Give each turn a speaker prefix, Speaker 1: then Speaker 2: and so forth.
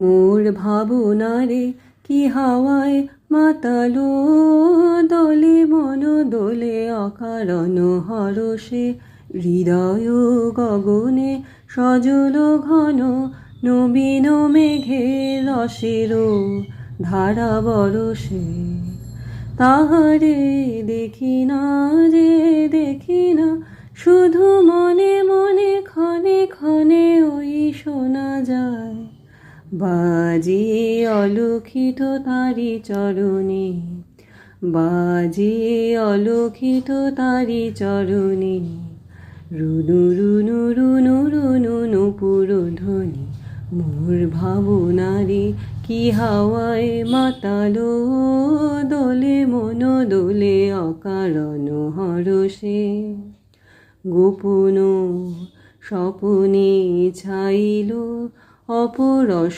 Speaker 1: মোর ভাবনারে কি হাওয়ায় মাতালো, দোলে মন দোলে অকারণ হরষে। হৃদয় গগনে সজল ঘন নবীন মেঘের রসের ধারা বরষে। তাহারে দেখি না যে দেখি না, শুধু মনে মনে ক্ষণে ক্ষণে ওই শোনা যায় বাজিয়ে অলক্ষিত তারি চরণে, বাজিয়ে অলক্ষিত তারি চরণে। রুনু রুনু রুনু রুনু নূপুর ধ্বনি। মোর ভাবনারে কি হাওয়ায় মাতালো, দোলে মন দোলে অকারণ হরষে। গোপন স্বপনে ছাইল অপরস